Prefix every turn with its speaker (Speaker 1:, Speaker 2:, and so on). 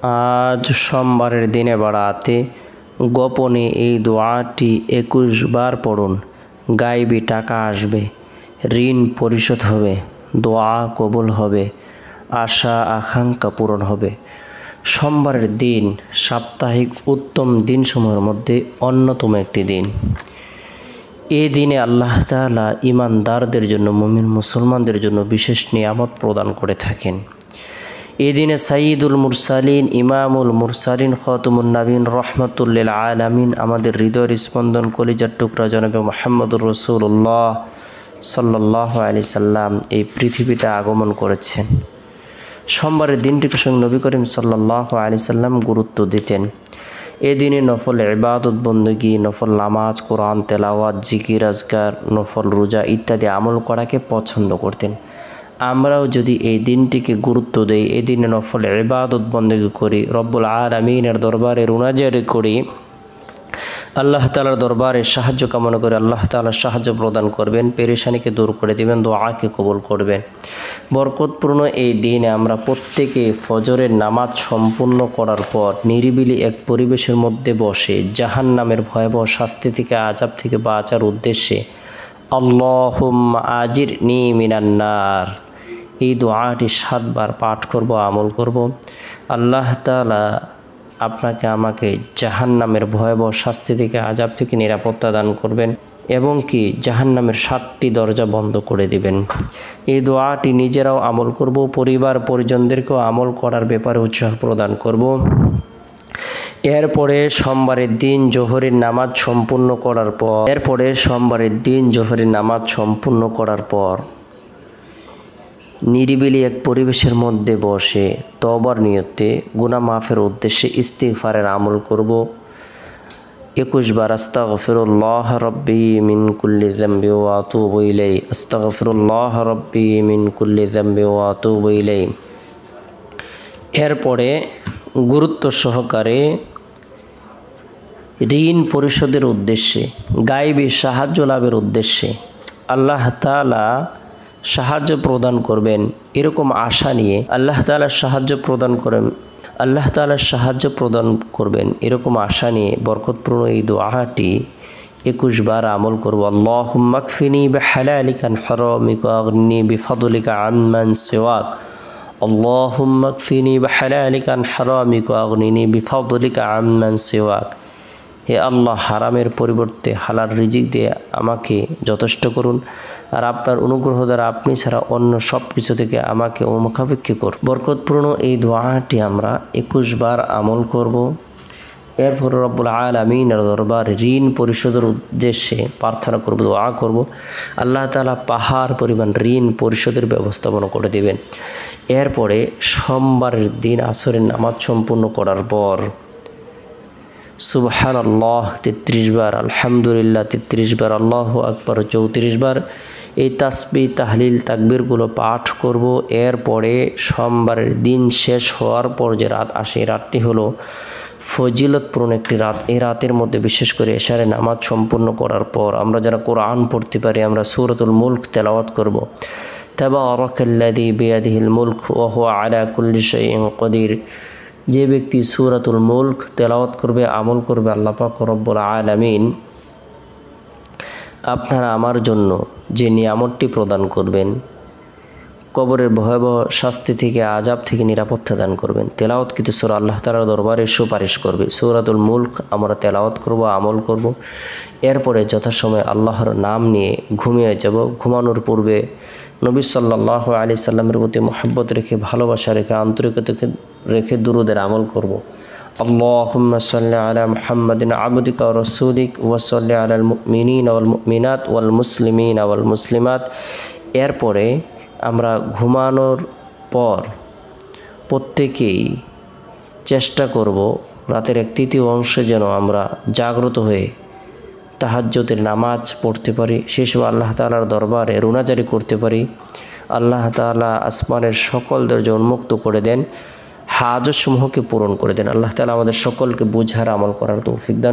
Speaker 1: আজ সোমবারের দিনে বাড়াতে গোপনে এই দোয়াটি 21 বার পড়ুন। গায়েবী টাকা আসবে, ঋণ পরিশোধ হবে, দোয়া কবুল হবে, আশা আকাঙ্ক্ষা পূরণ হবে। সোমবারের দিন সাপ্তাহিক উত্তম দিনসমূহের মধ্যে অন্যতম একটি দিন। এই দিনে আল্লাহ তাআলা ঈমানদারদের জন্য, মুমিন মুসলমানদের জন্য বিশেষ নিয়ামত প্রদান করে থাকেন। এই দিনে সাইয়্যিদুল মুরসালিন, ইমামুল মুরসালিন, খাতামুন নবীন, রহমাতুল লিল আলামিন, আমাদের হৃদয়ের স্পন্দন, কলিজার টুকরা জনাবে মুহাম্মদুর রাসূলুল্লাহ সাল্লাল্লাহু আলাইহি সাল্লাম এই পৃথিবীতে আগমন করেছেন। সোমবারের দিনটি প্রসঙ্গে নবী করিম সাল্লাল্লাহু আলাইহি সাল্লাম গুরুত্ব দিতেন। এই দিনে নফল ইবাদত বন্দেগী, নফল নামাজ, কোরআন তেলাওয়াত, জিকির আজকার, নফল রোজা ইত্যাদি আমল করাকে পছন্দ করতেন। আমরাও যদি এই দিনটিকে গুরুত্ব দেই, এই দিনে নফল ইবাদত বন্দেগী করি, রব্বুল আলামিনের দরবারে রুনাজারি করি, আল্লাহ তাআলার দরবারে সাহায্য কামনা করে আল্লাহ তাআলা সাহায্য প্রদান করবেন, পেরেশানিকে দূর করে দিবেন, দোয়াকে কবুল করবেন। বরকতপূর্ণ এই দিনে আমরা প্রত্যেকে ফজরের নামাজ সম্পূর্ণ করার পর নিরিবিলি এক পরিবেশের মধ্যে বসে জাহান্নামের ভয়াবহ শাস্তি থেকে, আযাব থেকে বাঁচার উদ্দেশ্যে আল্লাহুম্মা আজিরনি মিনান নার এই দোয়াটি 7 বার পাঠ করব, আমল করব। আল্লাহ তাআলা আপনাকে আমাকে জাহান্নামের ভয়াবহ শাস্তি থেকে, আযাব থেকে নিরাপত্তা দান করবেন এবং কি জাহান্নামের 7টি দরজা বন্ধ করে দিবেন। এই দোয়াটি নিজেরাও আমল করব, পরিবার পরিজনদেরকেও আমল করার ব্যাপারে উৎসাহ প্রদান করব। এরপরে সোমবারের দিন জোহরের নামাজ সম্পূর্ণ করার পর নিরিবিলি এক পরিবেশের মধ্যে বসে তওবার নিয়তে গুনাহ মাফের উদ্দেশ্যে ইস্তিগফারের আমল করব। 21 বার আস্তাগফিরুল্লাহ রাব্বি মিন কুল্লি যামবি ওয়া আতুবু ইলাইহি, আস্তাগফিরুল্লাহ রাব্বি মিন কুল্লি যামবি ওয়া আতুবু ইলাইহি। এরপরে গুরুত্ব সহকারে ঋণ পরিশোধের উদ্দেশ্যে, গায়েবী সাহায্য লাভের উদ্দেশ্যে আল্লাহ তাআলা সাহায্য প্রদান করবেন এরকম আশা নিয়ে আল্লাহ তাআলা সাহায্য প্রদান করবেন এরকম আশা নিয়ে বরকতপূর্ণ এই দোয়াটি 21 বার আমল করব। আল্লাহুম্মা কফিনি বিহালালিকা আন হারামিকা আগনি বিফাদলিকা আম্মান সিওয়াক, আল্লাহুম্মা কফিনি বিহালালিকা আন হারামিকা আগনিনি বিফাদলিকা আম্মান সিওয়াক। হে আল্লাহ, হারামের পরিবর্তে হালাল রিজিক দিয়ে আমাকে যথেষ্ট করুন, আর আপনার অনুগ্রহ দ্বারা আপনি ছাড়া অন্য সব কিছু থেকে আমাকে মুখাপেক্ষী করুন। বরকতপূর্ণ এই দোয়াটি আমরা 21 বার আমল করব। এরপর রব্বুল আলামিনের দরবারে ঋণ পরিশোধের উদ্দেশ্যে প্রার্থনা করব, দোয়া করব। আল্লাহ তাআলা পাহাড় পরিমাণ ঋণ পরিশোধের ব্যবস্থাপনা করে দেবেন। এরপরে সোমবারের দিন আসরের নামাজ সম্পূর্ণ করার পর সুবহানাল্লাহ 33 বার, আলহামদুলিল্লাহ 33 বার, আল্লাহু আকবার 34 বার এই তাসবিহ, তাহলিল, তাকবীরগুলো পাঠ করব। এরপরে সোমবারের দিন শেষ হওয়ার পর যে রাত আসে, এই রাতটি হলো ফজিলতপূর্ণ একটি রাত। এই রাতের মধ্যে বিশেষ করে এশারের নামাজ সম্পূর্ণ করার পর আমরা যারা কোরআন পড়তে পারি, আমরা সূরাতুল মুলক তেলাওয়াত করব। তাবারাকাল্লাযী বিয়াদিহিল মুলক ওয়া হুয়া আলা কুল্লি শাইইন কদির। যে ব্যক্তি সূরাতুল মুলক তেলাওয়াত করবে, আমল করবে, আল্লাহ পাক রব্বুল আলামিন আপনারা আমার জন্য যে নিয়ামতটি প্রদান করবেন, কবরের ভয়াবহ শাস্তি থেকে, আযাব থেকে নিরাপত্তা দান করবেন। তেলাওয়াতকৃত সূরা আল্লাহ তাআলার দরবারে সুপারিশ করবে। সূরাতুল মুলক আমরা তেলাওয়াত করব, আমল করব। এরপরে যথাসময়ে আল্লাহর নাম নিয়ে ঘুমিয়ে যাব। ঘুমানোর পূর্বে নবী সাল্লাল্লাহু আলাইহি সাল্লামের প্রতি মহব্বত রেখে, ভালোবাসা রেখে, আন্তরিকতা রেখে দুরূদের আমল করব। আল্লাহুম্মা সাল্লি আলা মুহাম্মাদিন আবদিকা ওয়া রাসূলিক ওয়া সাল্লি আলাল মুমিনিনা ওয়াল মুমিনাত ওয়াল মুসলিমিনা ওয়াল মুসলিমাত। এরপরে আমরা ঘুমানোর পর প্রত্যেকেই চেষ্টা করব রাতের 1/3 অংশে যেন আমরা জাগ্রত হয়ে তাহাজ্জুদের নামাজ পড়তে পারি, সেই সময় আল্লাহ তাআলার দরবারে রুনাজারি করতে পারি। আল্লাহ তাআলা আসমানের সকল দরজা উন্মুক্ত করে দেন, হাজতসমূহকে পূরণ করে দেন। আল্লাহ তাআলা আমাদের সকলকে বুঝার আমল করার তৌফিক দান।